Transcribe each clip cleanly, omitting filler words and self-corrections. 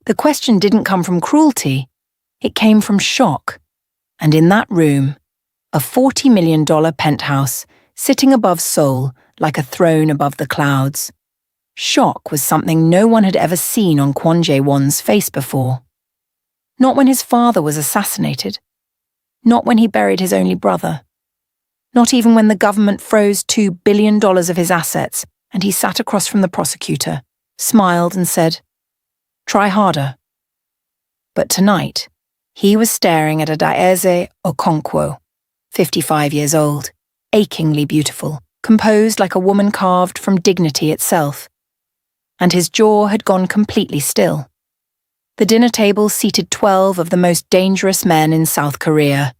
The question didn't come from cruelty, it came from shock. And in that room, a $40 million penthouse sitting above Seoul like a throne above the clouds. Shock was something no one had ever seen on Kwon Jae-won's face before. Not when his father was assassinated. Not when he buried his only brother. Not even when the government froze $2 billion of his assets and he sat across from the prosecutor, smiled and said, "Try harder." But tonight, he was staring at Adaeze Okonkwo, 55 years old, achingly beautiful, composed like a woman carved from dignity itself. And his jaw had gone completely still. The dinner table seated 12 of the most dangerous men in South Korea.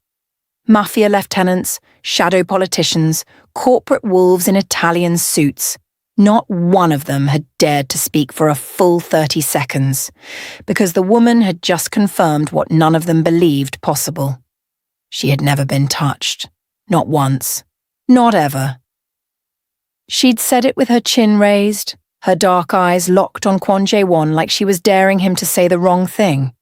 Mafia lieutenants, shadow politicians, corporate wolves in Italian suits. Not one of them had dared to speak for a full 30 seconds, because the woman had just confirmed what none of them believed possible. She had never been touched. Not once. Not ever. She'd said it with her chin raised, her dark eyes locked on Kwon Jae-won like she was daring him to say the wrong thing.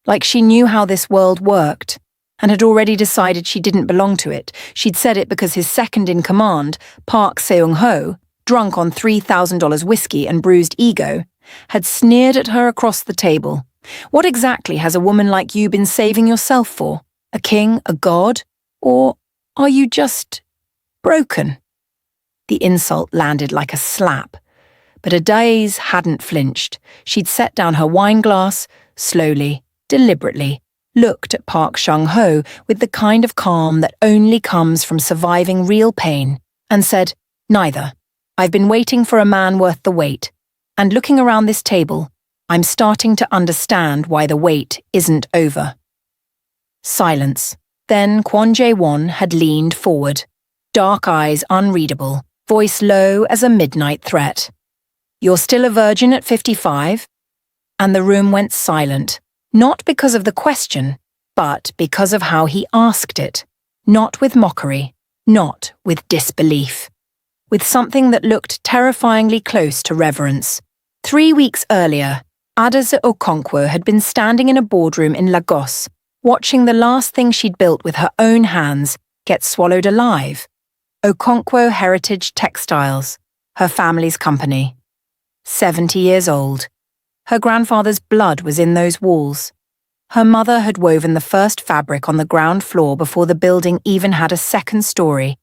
Like she knew how this world worked, and had already decided she didn't belong to it. She'd said it because his second-in-command, Park Seung-ho, drunk on $3,000 whiskey and bruised ego, had sneered at her across the table. What exactly has a woman like you been saving yourself for? A king, a god? Or are you just broken? The insult landed like a slap. But Adaeze hadn't flinched. She'd set down her wine glass, slowly, deliberately, looked at Park Seung-ho with the kind of calm that only comes from surviving real pain, and said, "Neither. I've been waiting for a man worth the wait. And looking around this table, I'm starting to understand why the wait isn't over." Silence. Then Kwon Jae-won had leaned forward, dark eyes unreadable, voice low as a midnight threat. "You're still a virgin at 55? And the room went silent, not because of the question, but because of how he asked it. Not with mockery, not with disbelief. With something that looked terrifyingly close to reverence. 3 weeks earlier, Adaeze Okonkwo had been standing in a boardroom in Lagos, watching the last thing she'd built with her own hands get swallowed alive. Okonkwo Heritage Textiles, her family's company. 70 years old. Her grandfather's blood was in those walls. Her mother had woven the first fabric on the ground floor before the building even had a second story.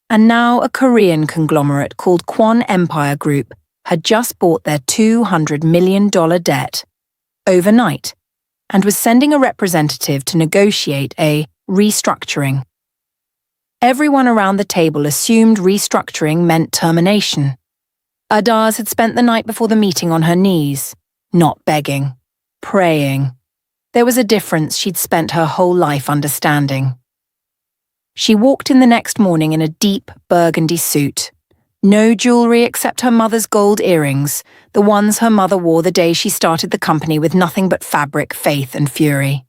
And now a Korean conglomerate called Kwon Empire Group had just bought their $200 million debt overnight and was sending a representative to negotiate a restructuring. Everyone around the table assumed restructuring meant termination. Adaeze had spent the night before the meeting on her knees, not begging, praying. There was a difference she'd spent her whole life understanding. She walked in the next morning in a deep burgundy suit. No jewellery except her mother's gold earrings, the ones her mother wore the day she started the company with nothing but fabric, faith and fury.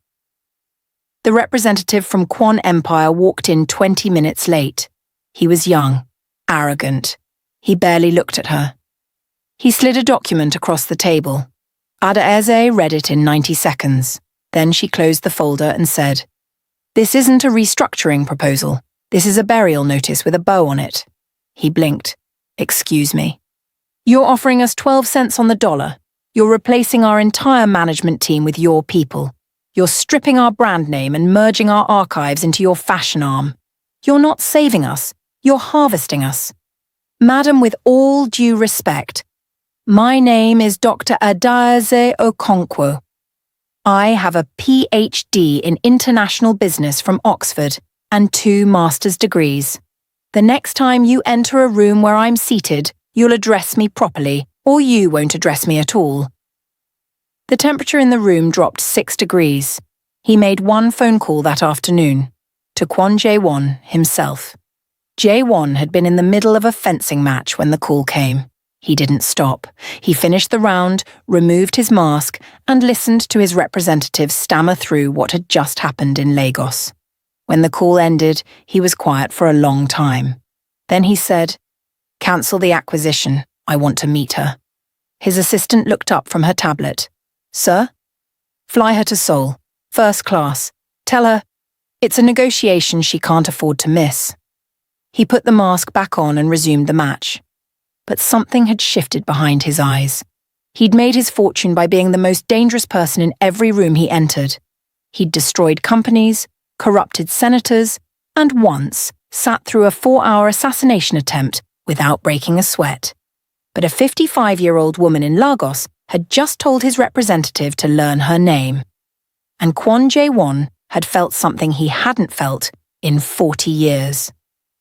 The representative from Kwon Empire walked in 20 minutes late. He was young, arrogant. He barely looked at her. He slid a document across the table. Adaeze read it in 90 seconds. Then she closed the folder and said, "This isn't a restructuring proposal. This is a burial notice with a bow on it." He blinked. "Excuse me. You're offering us 12 cents on the dollar. You're replacing our entire management team with your people. You're stripping our brand name and merging our archives into your fashion arm. You're not saving us. You're harvesting us. Madam, with all due respect, my name is Dr. Adaeze Okonkwo. I have a PhD in international business from Oxford and 2 master's degrees. The next time you enter a room where I'm seated, you'll address me properly, or you won't address me at all." The temperature in the room dropped 6 degrees. He made one phone call that afternoon, to Kwon Jae-won himself. Jae-won had been in the middle of a fencing match when the call came. He didn't stop. He finished the round, removed his mask, and listened to his representative stammer through what had just happened in Lagos. When the call ended, he was quiet for a long time. Then he said, "Cancel the acquisition. I want to meet her." His assistant looked up from her tablet. Sir? Fly her to Seoul, first class. Tell her it's a negotiation she can't afford to miss. He put the mask back on and resumed the match. But something had shifted behind his eyes. He'd made his fortune by being the most dangerous person in every room he entered. He'd destroyed companies, corrupted senators, and once sat through a 4-hour assassination attempt without breaking a sweat. But a 55-year-old woman in Lagos had just told his representative to learn her name. And Kwon Jae-won had felt something he hadn't felt in 40 years.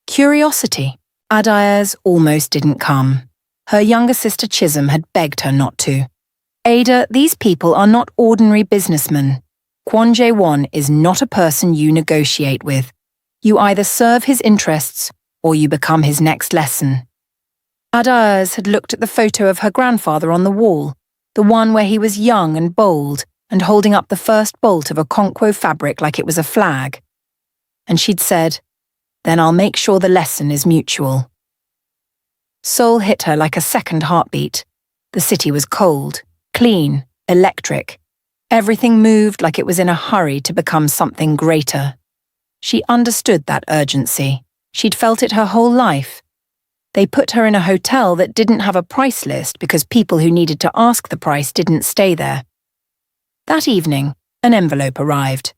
Curiosity. Adaeze almost didn't come. Her younger sister Chisholm had begged her not to. Ada, these people are not ordinary businessmen. Kwon Jae-won is not a person you negotiate with. You either serve his interests or you become his next lesson. Adaeze had looked at the photo of her grandfather on the wall, the one where he was young and bold and holding up the first bolt of Okonkwo fabric like it was a flag. And she'd said, "Then I'll make sure the lesson is mutual." Seoul hit her like a second heartbeat. The city was cold, clean, electric. Everything moved like it was in a hurry to become something greater. She understood that urgency. She'd felt it her whole life. They put her in a hotel that didn't have a price list because people who needed to ask the price didn't stay there. That evening, an envelope arrived.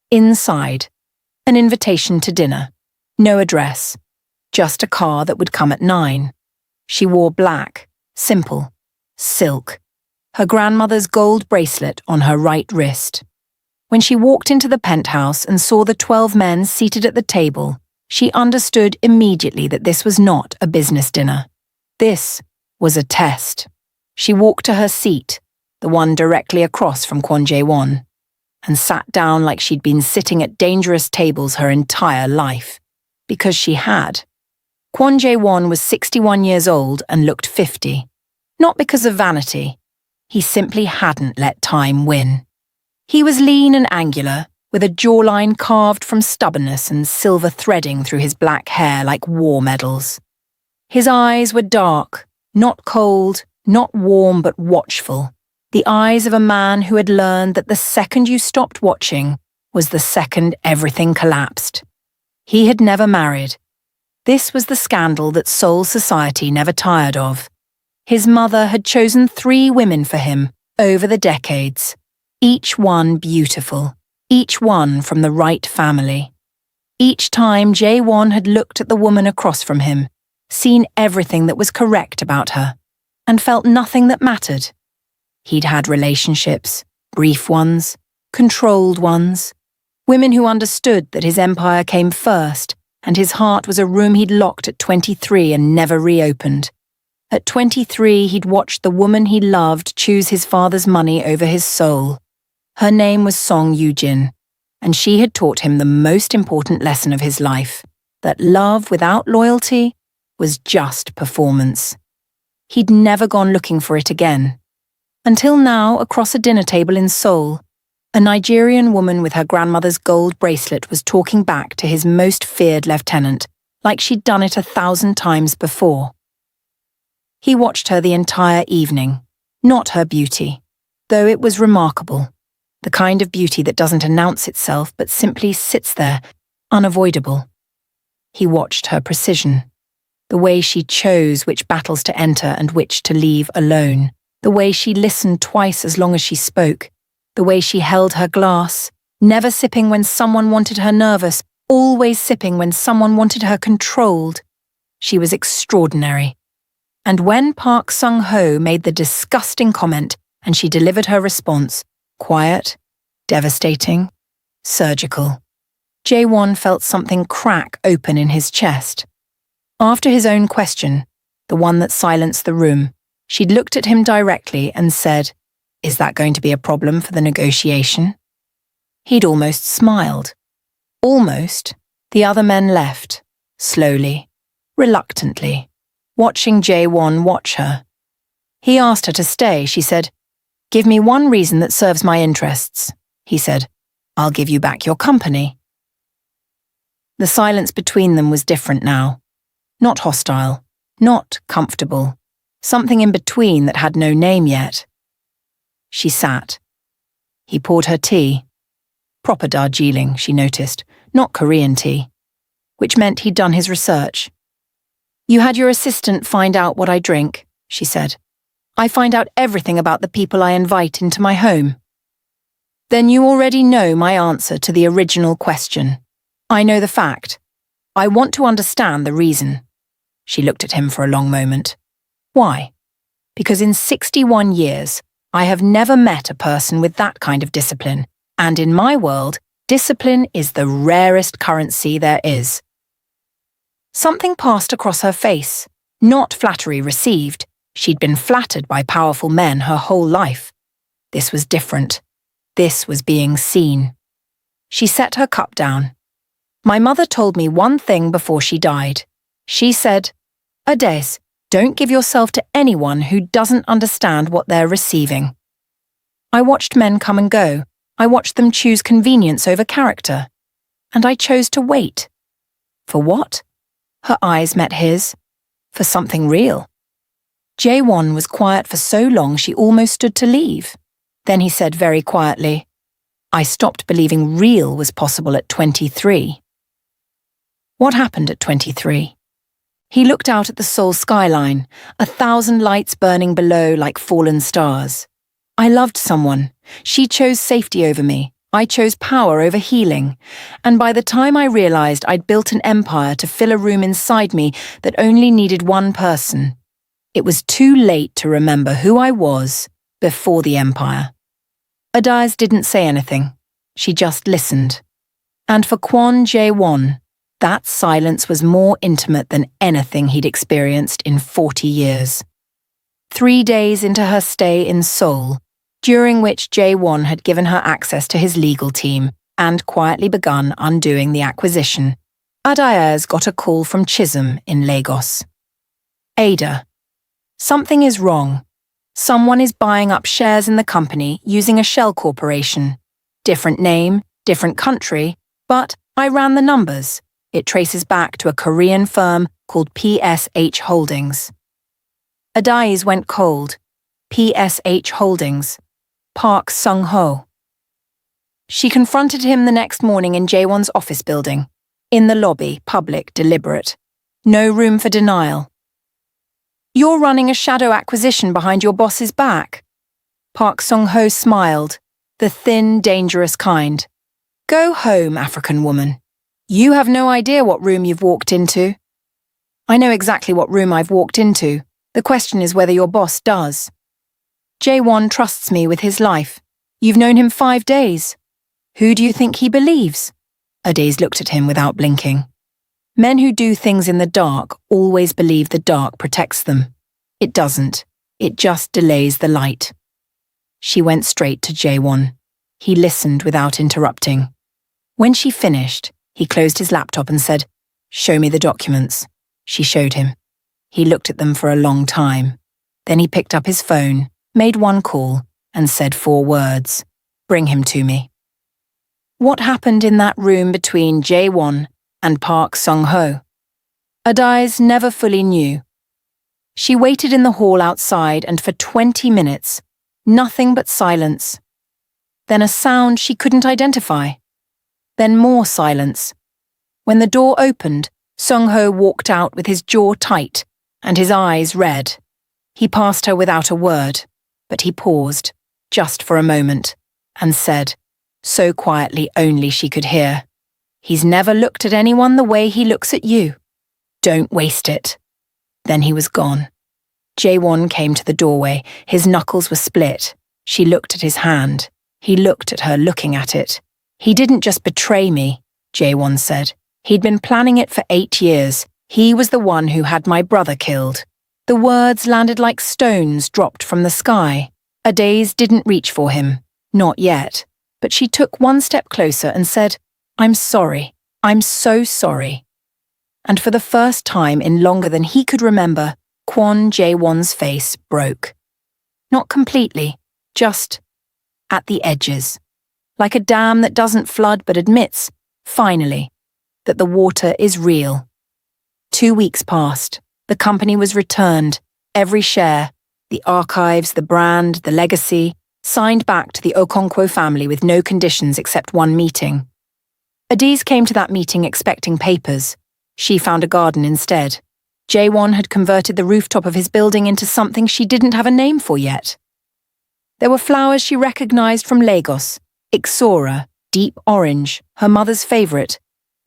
Inside, an invitation to dinner. No address. Just a car that would come at 9. She wore black, simple, silk. Her grandmother's gold bracelet on her right wrist. When she walked into the penthouse and saw the 12 men seated at the table, she understood immediately that this was not a business dinner. This was a test. She walked to her seat, the one directly across from Kwon Jae-won, and sat down like she'd been sitting at dangerous tables her entire life. Because she had. Kwon Jae-won was 61 years old and looked 50. Not because of vanity. He simply hadn't let time win. He was lean and angular, with a jawline carved from stubbornness and silver threading through his black hair like war medals. His eyes were dark, not cold, not warm but watchful. The eyes of a man who had learned that the second you stopped watching was the second everything collapsed. He had never married. This was the scandal that Seoul society never tired of. His mother had chosen 3 women for him over the decades, each one beautiful, each one from the right family. Each time Jae-won had looked at the woman across from him, seen everything that was correct about her, and felt nothing that mattered. He'd had relationships, brief ones, controlled ones, women who understood that his empire came first and his heart was a room he'd locked at 23 and never reopened. At 23, he'd watched the woman he loved choose his father's money over his soul. Her name was Song Yoo-jin, and she had taught him the most important lesson of his life, that love without loyalty was just performance. He'd never gone looking for it again. Until now, across a dinner table in Seoul, a Nigerian woman with her grandmother's gold bracelet was talking back to his most feared lieutenant, like she'd done it 1,000 times before. He watched her the entire evening, not her beauty, though it was remarkable, the kind of beauty that doesn't announce itself but simply sits there, unavoidable. He watched her precision, the way she chose which battles to enter and which to leave alone, the way she listened twice as long as she spoke, the way she held her glass, never sipping when someone wanted her nervous, always sipping when someone wanted her controlled. She was extraordinary. And when Park Sung-ho made the disgusting comment and she delivered her response, quiet, devastating, surgical, Jae-won felt something crack open in his chest. After his own question, the one that silenced the room, she'd looked at him directly and said, "Is that going to be a problem for the negotiation?" He'd almost smiled. Almost. The other men left, slowly, reluctantly, watching Jae-won watch her. He asked her to stay. She said, "Give me one reason that serves my interests." He said, "I'll give you back your company." The silence between them was different now. Not hostile, not comfortable. Something in between that had no name yet. She sat. He poured her tea. Proper Darjeeling, she noticed, not Korean tea, which meant he'd done his research. You had your assistant find out what I drink, she said. I find out everything about the people I invite into my home. Then you already know my answer to the original question. I know the fact. I want to understand the reason. She looked at him for a long moment. Why? Because in 61 years, I have never met a person with that kind of discipline, and in my world, discipline is the rarest currency there is. Something passed across her face, not flattery received. She'd been flattered by powerful men her whole life. This was different. This was being seen. She set her cup down. My mother told me one thing before she died. She said, Adaeze, don't give yourself to anyone who doesn't understand what they're receiving. I watched men come and go. I watched them choose convenience over character. And I chose to wait. For what? Her eyes met his. For something real. Jae-won was quiet for so long she almost stood to leave. Then he said very quietly, I stopped believing real was possible at 23. What happened at 23? He looked out at the Seoul skyline, 1,000 lights burning below like fallen stars. I loved someone. She chose safety over me. I chose power over healing. And by the time I realized I'd built an empire to fill a room inside me that only needed one person, it was too late to remember who I was before the empire. Adaeze didn't say anything. She just listened. And for Kwon Jae-won, that silence was more intimate than anything he'd experienced in 40 years. 3 days into her stay in Seoul, during which Jae-won had given her access to his legal team and quietly begun undoing the acquisition, Adaeze got a call from Chisholm in Lagos. Ada, something is wrong. Someone is buying up shares in the company using a shell corporation. Different name, different country, but I ran the numbers. It traces back to a Korean firm called PSH Holdings. Adaeze went cold. PSH Holdings. Park Sung-ho. She confronted him the next morning in Jae-won's office building. In the lobby, public, deliberate. No room for denial. You're running a shadow acquisition behind your boss's back. Park Sung-ho smiled, the thin, dangerous kind. Go home, African woman. You have no idea what room you've walked into. I know exactly what room I've walked into. The question is whether your boss does. Jae-won trusts me with his life. You've known him 5 days. Who do you think he believes? Adaeze looked at him without blinking. Men who do things in the dark always believe the dark protects them. It doesn't. It just delays the light. She went straight to Jae-won. He listened without interrupting. When she finished, he closed his laptop and said, Show me the documents. She showed him. He looked at them for a long time. Then he picked up his phone, made one call, and said 4 words. Bring him to me. What happened in that room between Jae-won and Park Sung-ho? Adaeze never fully knew. She waited in the hall outside and for 20 minutes, nothing but silence. Then a sound she couldn't identify. Then more silence. When the door opened, Sung-ho walked out with his jaw tight and his eyes red. He passed her without a word, but he paused, just for a moment, and said, so quietly only she could hear, He's never looked at anyone the way he looks at you. Don't waste it. Then he was gone. Jae-won came to the doorway. His knuckles were split. She looked at his hand. He looked at her looking at it. He didn't just betray me, Jae-won said. He'd been planning it for 8 years. He was the one who had my brother killed. The words landed like stones dropped from the sky. Adaeze didn't reach for him. Not yet. But she took one step closer and said, I'm sorry. I'm so sorry. And for the first time in longer than he could remember, Kwon Jae-won's face broke. Not completely, just at the edges. Like a dam that doesn't flood but admits, finally, that the water is real. 2 weeks passed. The company was returned. Every share, the archives, the brand, the legacy, signed back to the Okonkwo family with no conditions except one meeting. Adaeze came to that meeting expecting papers. She found a garden instead. Jaewon had converted the rooftop of his building into something she didn't have a name for yet. There were flowers she recognized from Lagos, Ixora, deep orange, her mother's favorite,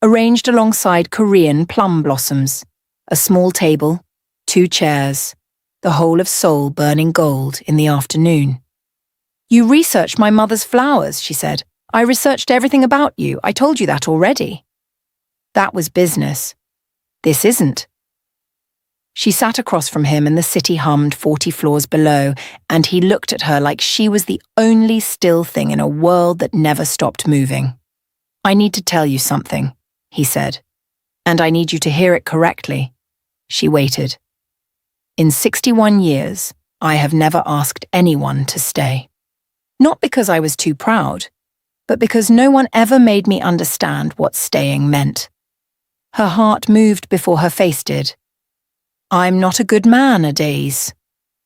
arranged alongside Korean plum blossoms, a small table, 2 chairs, the whole of Seoul burning gold in the afternoon. "You researched my mother's flowers," she said. "I researched everything about you. I told you that already." That was business. This isn't. She sat across from him and the city hummed 40 floors below, and he looked at her like she was the only still thing in a world that never stopped moving. "I need to tell you something," he said, "and I need you to hear it correctly." She waited. "In 61 years, I have never asked anyone to stay. Not because I was too proud, but because no one ever made me understand what staying meant." Her heart moved before her face did. "I'm not a good man, Adaeze.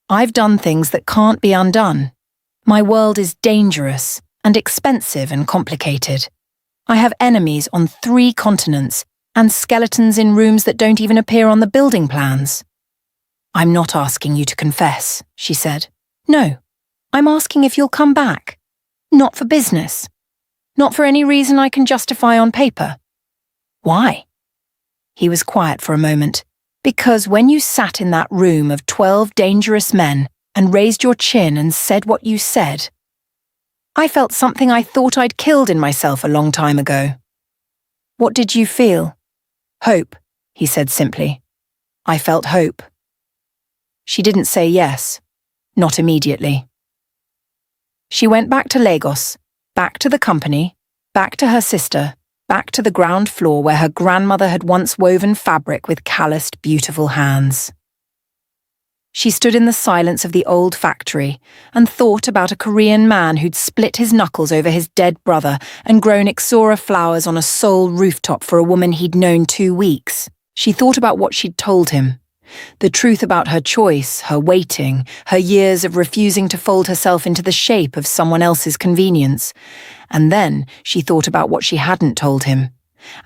I've done things that can't be undone. My world is dangerous and expensive and complicated. I have enemies on 3 continents and skeletons in rooms that don't even appear on the building plans." "I'm not asking you to confess," she said. "No, I'm asking if you'll come back. Not for business. Not for any reason I can justify on paper." "Why?" He was quiet for a moment. "Because when you sat in that room of 12 dangerous men and raised your chin and said what you said, I felt something I thought I'd killed in myself a long time ago." "What did you feel?" "Hope," he said simply. "I felt hope." She didn't say yes. Not immediately. She went back to Lagos, back to the company, back to her sister, back to the ground floor where her grandmother had once woven fabric with calloused, beautiful hands. She stood in the silence of the old factory and thought about a Korean man who'd split his knuckles over his dead brother and grown Ixora flowers on a Seoul rooftop for a woman he'd known 2 weeks. She thought about what she'd told him. The truth about her choice, her waiting, her years of refusing to fold herself into the shape of someone else's convenience. And then she thought about what she hadn't told him.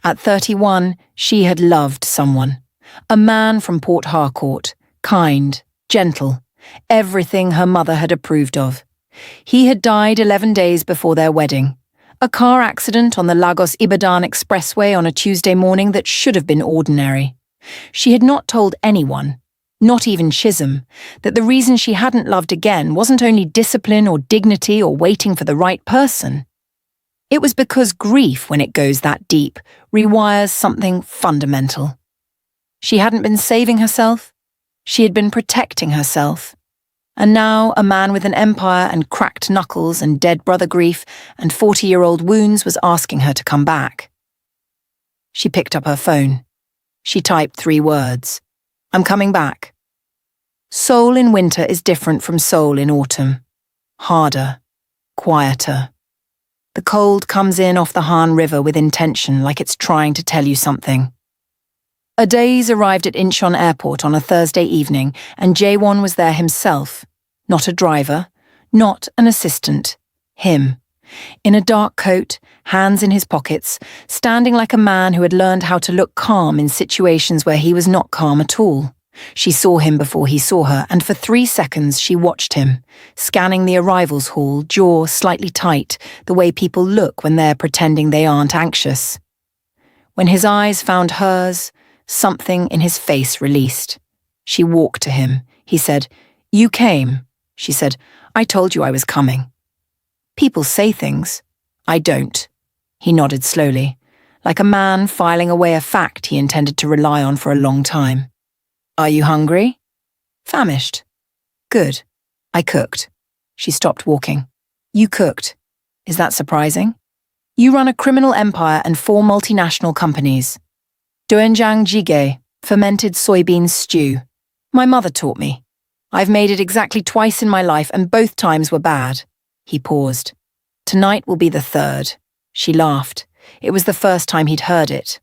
At 31, she had loved someone. A man from Port Harcourt, kind, gentle, everything her mother had approved of. He had died 11 days before their wedding. A car accident on the Lagos-Ibadan expressway on a Tuesday morning that should have been ordinary. She had not told anyone, not even Chisholm, that the reason she hadn't loved again wasn't only discipline or dignity or waiting for the right person. It was because grief, when it goes that deep, rewires something fundamental. She hadn't been saving herself. She had been protecting herself. And now a man with an empire and cracked knuckles and dead brother grief and 40-year-old wounds was asking her to come back. She picked up her phone. She typed 3 words. "I'm coming back." Seoul in winter is different from Seoul in autumn. Harder. Quieter. The cold comes in off the Han River with intention, like it's trying to tell you something. Adaeze arrived at Incheon Airport on a Thursday evening, and Jaewon was there himself. Not a driver, not an assistant. Him. In a dark coat, hands in his pockets, standing like a man who had learned how to look calm in situations where he was not calm at all. She saw him before he saw her, and for 3 seconds she watched him, scanning the arrivals hall, jaw slightly tight, the way people look when they're pretending they aren't anxious. When his eyes found hers, something in his face released. She walked to him. He said, "You came." She said, "I told you I was coming." People say things. I don't. He nodded slowly, like a man filing away a fact he intended to rely on for a long time. "Are you hungry?" "Famished." "Good. I cooked." She stopped walking. "You cooked. Is that surprising? You run a criminal empire and 4 multinational companies. Doenjang jjigae, fermented soybean stew. My mother taught me. I've made it exactly twice in my life and both times were bad." He paused. "Tonight will be the 3rd. She laughed. It was the first time he'd heard it.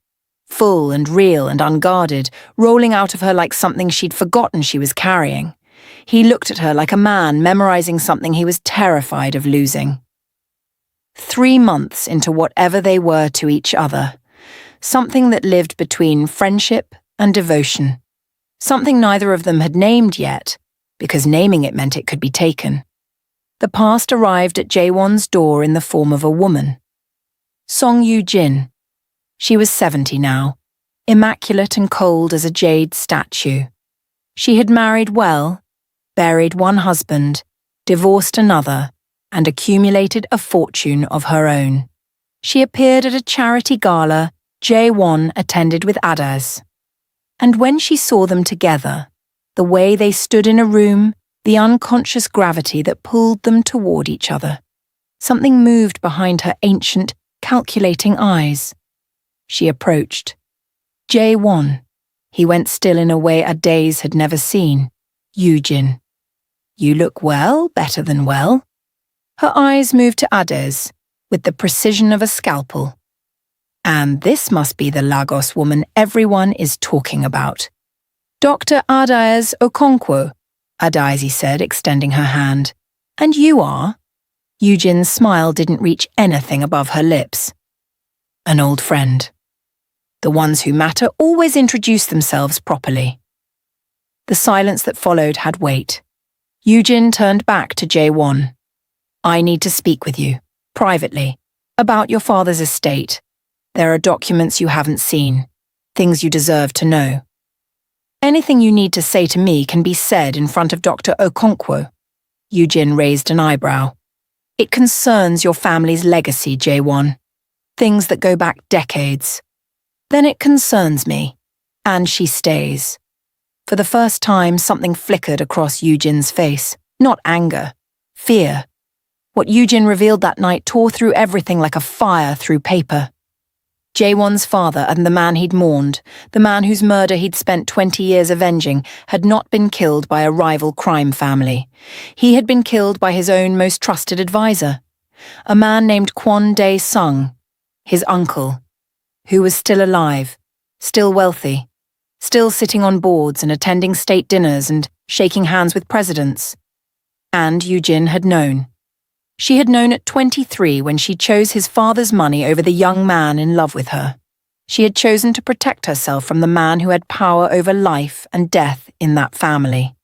Full and real and unguarded, rolling out of her like something she'd forgotten she was carrying. He looked at her like a man memorizing something he was terrified of losing. 3 months into whatever they were to each other, something that lived between friendship and devotion, something neither of them had named yet, because naming it meant it could be taken. The past arrived at Jaewon's door in the form of a woman. Song Yoo-jin. She was 70 now, immaculate and cold as a jade statue. She had married well, buried one husband, divorced another, and accumulated a fortune of her own. She appeared at a charity gala Jaewon attended with Adaeze. And when she saw them together, the way they stood in a room, the unconscious gravity that pulled them toward each other, something moved behind her ancient, calculating eyes. She approached. Jaewon. He went still in a way Adaeze had never seen. Yoo-jin. You look well, better than well. Her eyes moved to Adaeze, with the precision of a scalpel. And this must be the Lagos woman everyone is talking about. Dr. Adaeze Okonkwo, Adaeze said, extending her hand. And you are? Yoo-jin's smile didn't reach anything above her lips. An old friend. The ones who matter always introduce themselves properly. The silence that followed had weight. Yoo-jin turned back to Jaewon. I need to speak with you, privately, about your father's estate. There are documents you haven't seen, things you deserve to know. Anything you need to say to me can be said in front of Dr. Okonkwo. Yoo-jin raised an eyebrow. It concerns your family's legacy, Jaewon. Things that go back decades. Then it concerns me. And she stays. For the first time, something flickered across Yoo-jin's face. Not anger. Fear. What Yoo-jin revealed that night tore through everything like a fire through paper. Jaewon's father and the man he'd mourned, the man whose murder he'd spent 20 years avenging, had not been killed by a rival crime family. He had been killed by his own most trusted advisor, a man named Kwon Dae-sung, his uncle, who was still alive, still wealthy, still sitting on boards and attending state dinners and shaking hands with presidents. And Yoo-jin had known. She had known at 23 when she chose his father's money over the young man in love with her. She had chosen to protect herself from the man who had power over life and death in that family.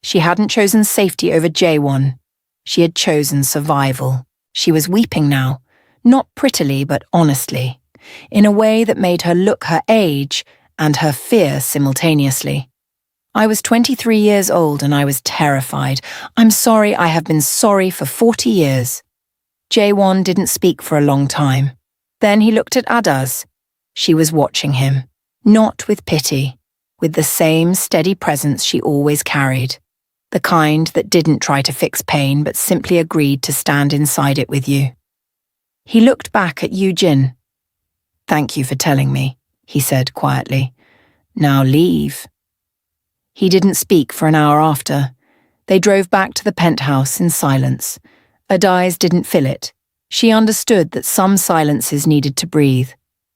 She hadn't chosen safety over Jaewon. She had chosen survival. She was weeping now, not prettily but honestly, in a way that made her look her age and her fear simultaneously. I was 23 years old and I was terrified. I'm sorry I have been sorry for 40 years. Jaewon didn't speak for a long time. Then he looked at Adaeze. She was watching him, not with pity, with the same steady presence she always carried, the kind that didn't try to fix pain but simply agreed to stand inside it with you. He looked back at Yoo-jin. Thank you for telling me, he said quietly. Now leave. He didn't speak for an hour after. They drove back to the penthouse in silence. Adaeze didn't fill it. She understood that some silences needed to breathe.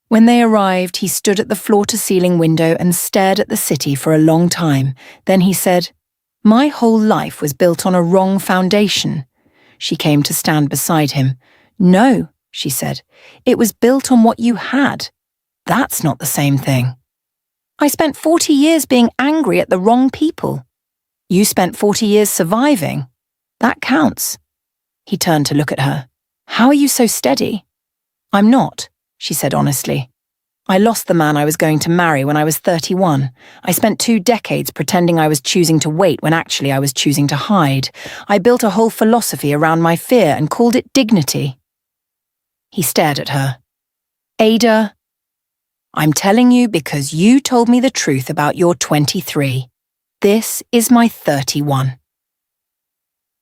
When they arrived, he stood at the floor-to-ceiling window and stared at the city for a long time. Then he said, My whole life was built on a wrong foundation. She came to stand beside him. No, she said, it was built on what you had. That's not the same thing. I spent 40 years being angry at the wrong people. You spent 40 years surviving. That counts. He turned to look at her. How are you so steady? I'm not, she said honestly. I lost the man I was going to marry when I was 31. I spent 2 decades pretending I was choosing to wait when actually I was choosing to hide. I built a whole philosophy around my fear and called it dignity. He stared at her. Ada, I'm telling you because you told me the truth about your 23. This is my 31.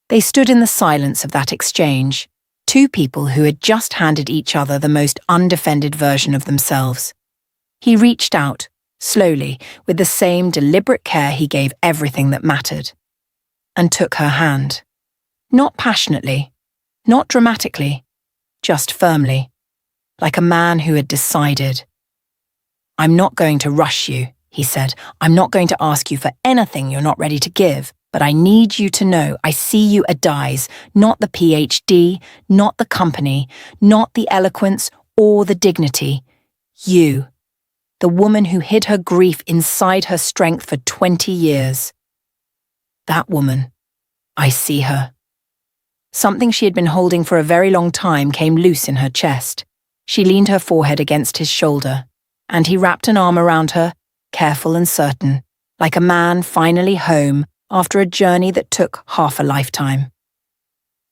They stood in the silence of that exchange, 2 people who had just handed each other the most undefended version of themselves. He reached out, slowly, with the same deliberate care he gave everything that mattered, and took her hand. Not passionately, not dramatically, just firmly, like a man who had decided. I'm not going to rush you, he said. I'm not going to ask you for anything you're not ready to give. But I need you to know I see you, Adaeze, not the PhD, not the company, not the eloquence or the dignity. You, the woman who hid her grief inside her strength for 20 years. That woman, I see her. Something she had been holding for a very long time came loose in her chest. She leaned her forehead against his shoulder, and he wrapped an arm around her, careful and certain, like a man finally home after a journey that took half a lifetime.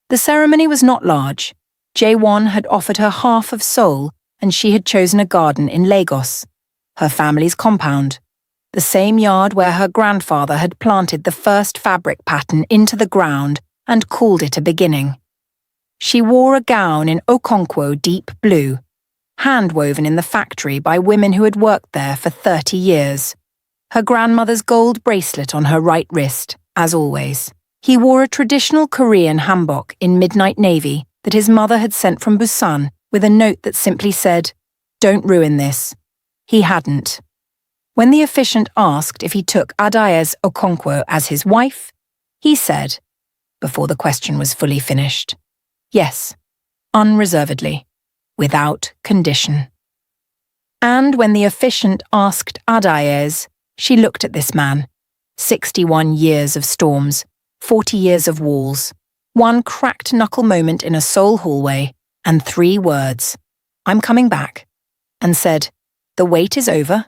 The ceremony was not large. Jaewon had offered her half of Seoul, and she had chosen a garden in Lagos, her family's compound, the same yard where her grandfather had planted the first fabric pattern into the ground and called it a beginning. She wore a gown in Okonkwo deep blue, hand-woven in the factory by women who had worked there for 30 years. Her grandmother's gold bracelet on her right wrist, as always. He wore a traditional Korean hanbok in midnight navy that his mother had sent from Busan with a note that simply said, "Don't ruin this." He hadn't. When the officiant asked if he took Adaeze Okonkwo as his wife, he said, before the question was fully finished, yes, unreservedly, without condition. And when the officiant asked Adaeze, she looked at this man, 61 years of storms, 40 years of walls, one cracked knuckle moment in a Seoul hallway, and 3 words, "I'm coming back," and said, "The wait is over."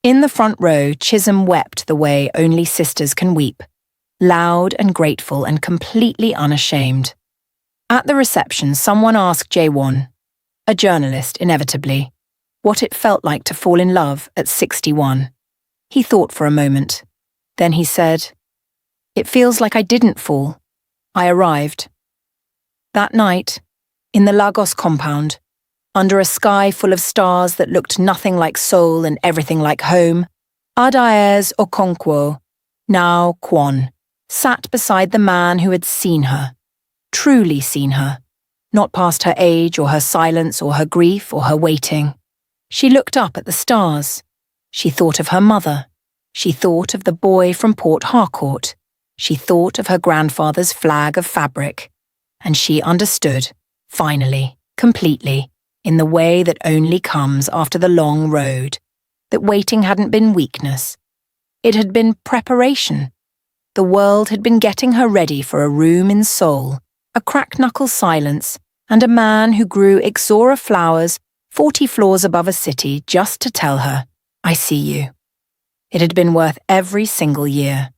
In the front row, Chisholm wept the way only sisters can weep, loud and grateful and completely unashamed. At the reception, someone asked Jaewon, a journalist inevitably, what it felt like to fall in love at 61. He thought for a moment. Then he said, "It feels like I didn't fall. I arrived." That night, in the Lagos compound, under a sky full of stars that looked nothing like Seoul and everything like home, Adaeze Okonkwo, now Kwon, sat beside the man who had seen her, truly seen her, not past her age or her silence or her grief or her waiting. She looked up at the stars. She thought of her mother. She thought of the boy from Port Harcourt. She thought of her grandfather's flag of fabric. And she understood, finally, completely, in the way that only comes after the long road, that waiting hadn't been weakness. It had been preparation. The world had been getting her ready for a room in Seoul, a crack-knuckle silence, and a man who grew ixora flowers 40 floors above a city just to tell her, "I see you." It had been worth every single year.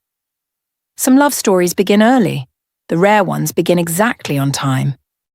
Some love stories begin early. The rare ones begin exactly on time.